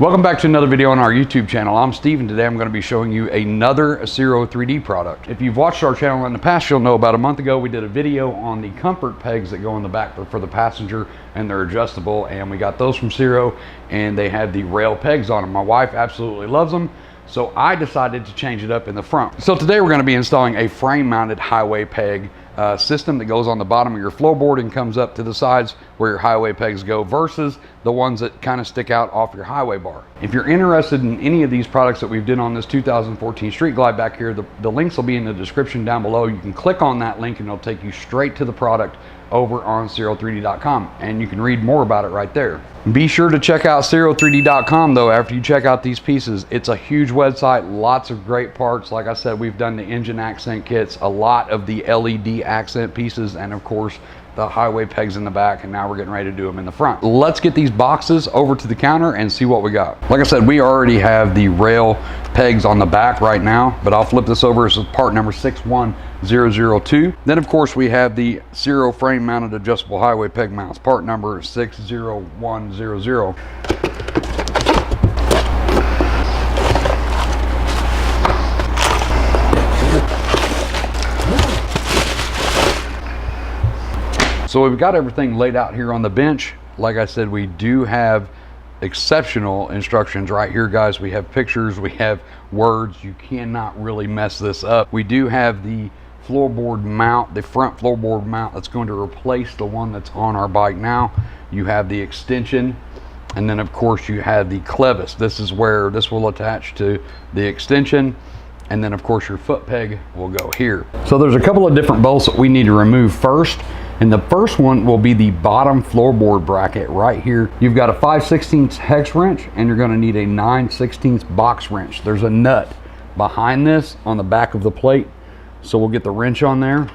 Welcome back to another video on our YouTube channel. I'm Steve and today I'm going to be showing you another Ciro 3D product. If you've watched our channel in the past, you'll know about a month ago we did a video on the comfort pegs that go in the back for the passenger, and they're adjustable, and we got those from Ciro and they had the rail pegs on them. My wife absolutely loves them, so I decided to change it up in the front. So today we're going to be installing a frame mounted highway peg system that goes on the bottom of your floorboard and comes up to the sides where your highway pegs go, versus the ones that kind of stick out off your highway bar. If you're interested in any of these products that we've done on this 2014 Street Glide back here, the links will be in the description down below. You can click on that link and it'll take you straight to the product over on Ciro3D.com, and you can read more about it right there. Be sure to check out Ciro3D.com though after you check out these pieces. It's a huge website, lots of great parts. Like I said, we've done the engine accent kits, a lot of the LED accent pieces, and of course the highway pegs in the back, and now we're getting ready to do them in the front. Let's get these boxes over to the counter and see what we got. Like I said, we already have the rail pegs on the back right now, but I'll flip this over. This is part number 61002. Then of course we have the Ciro frame mounted adjustable highway peg mounts, part number 60100. So we've got everything laid out here on the bench. Like I said, we do have exceptional instructions right here, guys. We have pictures, we have words. You cannot really mess this up. We do have the floorboard mount, the front floorboard mount that's going to replace the one that's on our bike now. You have the extension, and then of course you have the clevis. This is where this will attach to the extension, and then of course your foot peg will go here. So there's a couple of different bolts that we need to remove first. And the first one will be the bottom floorboard bracket right here. You've got a 5/16 hex wrench, and you're going to need a 9/16 box wrench. There's a nut behind this on the back of the plate. So we'll get the wrench on there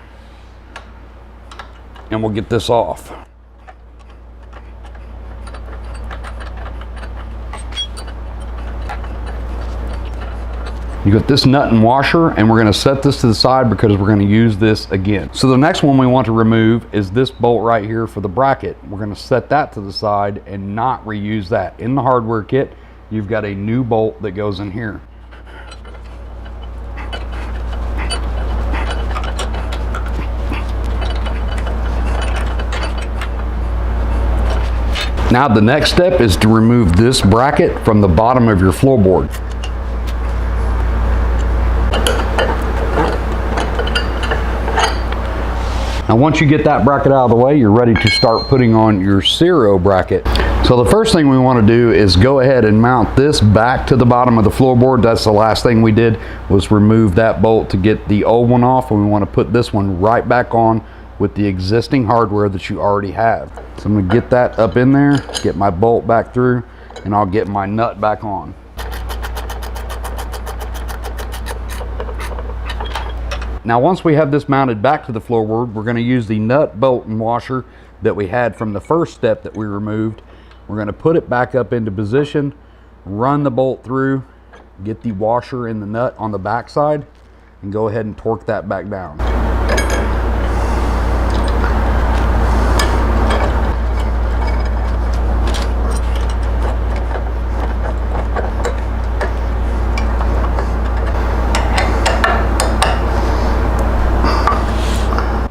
and we'll get this off. You got this nut and washer, and we're going to set this to the side because we're going to use this again. So the next one we want to remove is this bolt right here for the bracket. We're going to set that to the side and not reuse that. In the hardware kit, you've got a new bolt that goes in here. Now the next step is to remove this bracket from the bottom of your floorboard. Now once you get that bracket out of the way, you're ready to start putting on your Ciro bracket. So the first thing we want to do is go ahead and mount this back to the bottom of the floorboard. That's the last thing we did, was remove that bolt to get the old one off, and we want to put this one right back on with the existing hardware that you already have. So I'm going to get that up in there, get my bolt back through, and I'll get my nut back on. Now once we have this mounted back to the floorboard, we're going to use the nut, bolt, and washer that we had from the first step that we removed. We're going to put it back up into position, run the bolt through, get the washer and the nut on the back side, and go ahead and torque that back down.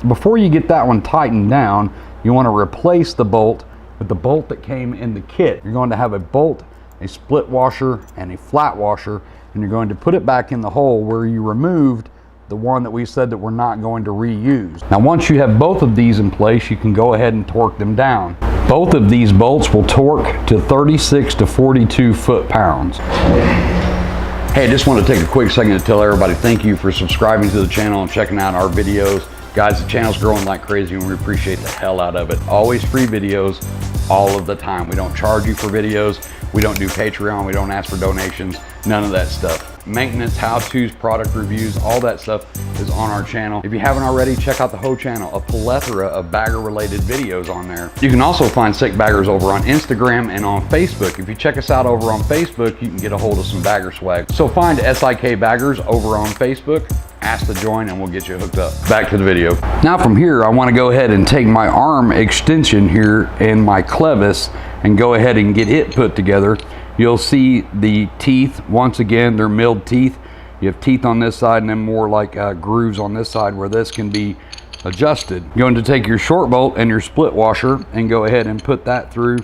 Before you get that one tightened down, you want to replace the bolt with the bolt that came in the kit. You're going to have a bolt, a split washer, and a flat washer, and you're going to put it back in the hole where you removed the one that we said that we're not going to reuse. Now once you have both of these in place, you can go ahead and torque them down. Both of these bolts will torque to 36 to 42 foot-pounds. Hey, I just want to take a quick second to tell everybody thank you for subscribing to the channel and checking out our videos. Guys, the channel's growing like crazy and we appreciate the hell out of it. Always free videos all of the time. We don't charge you for videos. We don't do Patreon. We don't ask for donations. None of that stuff. Maintenance, how-tos, product reviews, all that stuff is on our channel. If you haven't already, check out the whole channel. A plethora of bagger-related videos on there. You can also find Sick Baggers over on Instagram and on Facebook. If you check us out over on Facebook, you can get a hold of some bagger swag. So find SIK Baggers over on Facebook. ask to join and we'll get you hooked up. Back to the video. Now from here, I want to go ahead and take my arm extension here and my clevis and go ahead and get it put together. You'll see the teeth, once again, they're milled teeth. You have teeth on this side and then more like grooves on this side where this can be adjusted. You're going to take your short bolt and your split washer and go ahead and put that through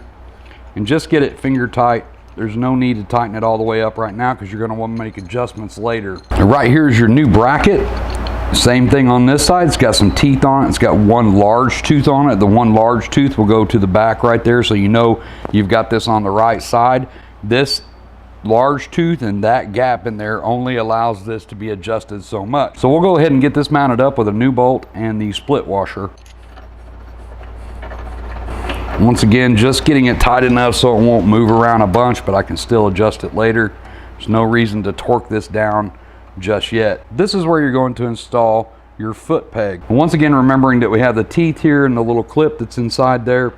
and just get it finger tight. There's no need to tighten it all the way up right now because you're going to want to make adjustments later. And right here is your new bracket. Same thing on this side. It's got some teeth on it. It's got one large tooth on it. The one large tooth will go to the back right there, so you know you've got this on the right side. This large tooth and that gap in there only allows this to be adjusted so much. So we'll go ahead and get this mounted up with a new bolt and the split washer. Once again, just getting it tight enough so it won't move around a bunch, but I can still adjust it later. There's no reason to torque this down just yet. This is where you're going to install your foot peg. Once again, remembering that we have the teeth here and the little clip that's inside there.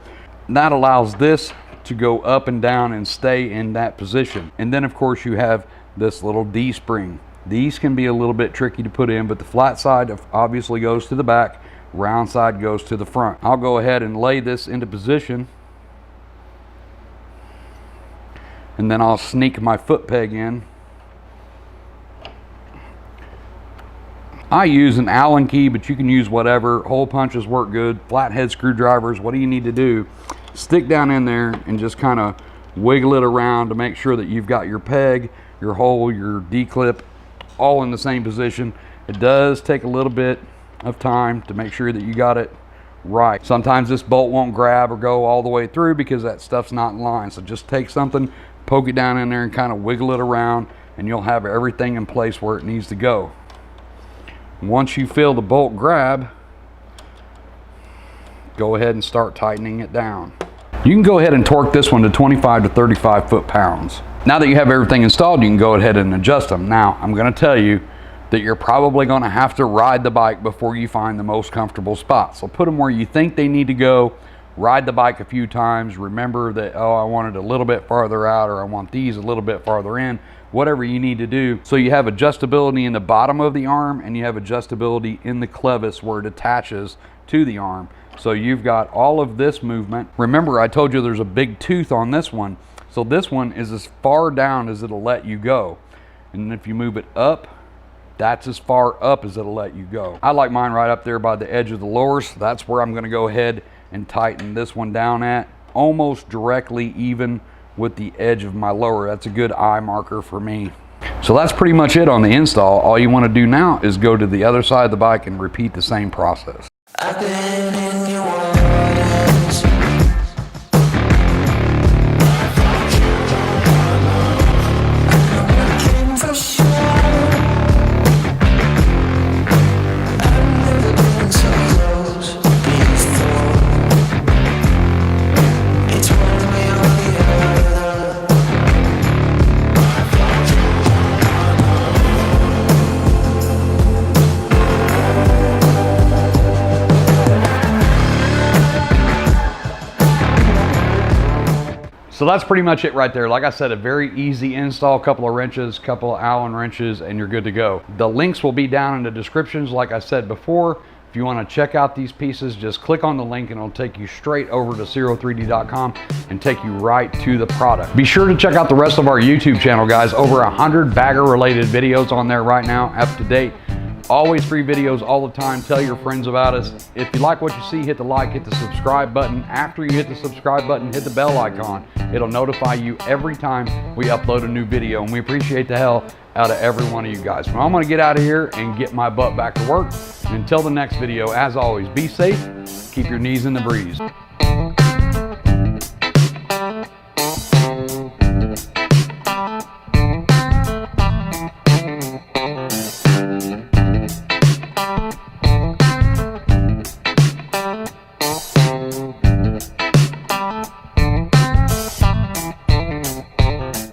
That allows this to go up and down and stay in that position. And then of course you have this little D-spring. These can be a little bit tricky to put in, but the flat side obviously goes to the back. Round side goes to the front. I'll go ahead and lay this into position and then I'll sneak my foot peg in. I use an Allen key, but you can use whatever. Hole punches work good. Flathead screwdrivers. What do you need to do? Stick down in there and just kind of wiggle it around to make sure that you've got your peg, your hole, your D-clip all in the same position. It does take a little bit of time to make sure that you got it right. Sometimes this bolt won't grab or go all the way through because that stuff's not in line. So just take something, poke it down in there and kind of wiggle it around and you'll have everything in place where it needs to go. Once you feel the bolt grab, go ahead and start tightening it down. You can go ahead and torque this one to 25 to 35 foot-pounds. Now that you have everything installed, you can go ahead and adjust them. Now, I'm going to tell you that you're probably going to have to ride the bike before you find the most comfortable spot. So put them where you think they need to go. Ride the bike a few times. Remember that, oh, I want it a little bit farther out, or I want these a little bit farther in. Whatever you need to do. So you have adjustability in the bottom of the arm and you have adjustability in the clevis where it attaches to the arm. So you've got all of this movement. Remember, I told you there's a big tooth on this one. So this one is as far down as it'll let you go. And if you move it up, that's as far up as it'll let you go. I like mine right up there by the edge of the lowers. So that's where I'm gonna go ahead and tighten this one down at, almost directly even with the edge of my lower. That's a good eye marker for me. So that's pretty much it on the install. All you wanna do now is go to the other side of the bike and repeat the same process. I've been in your waters. So that's pretty much it right there. Like I said, a very easy install, couple of wrenches, couple of Allen wrenches, and you're good to go. The links will be down in the descriptions. Like I said before, if you want to check out these pieces, just click on the link and it'll take you straight over to Ciro3D.com and take you right to the product. Be sure to check out the rest of our YouTube channel, guys. Over 100 bagger related videos on there right now, up to date. Always free videos all the time. Tell your friends about us. If you like what you see, hit the like, hit the subscribe button. After you hit the subscribe button, hit the bell icon. It'll notify you every time we upload a new video, and we appreciate the hell out of every one of you guys. Well, I'm gonna get out of here and get my butt back to work. And until the next video, as always, be safe, keep your knees in the breeze.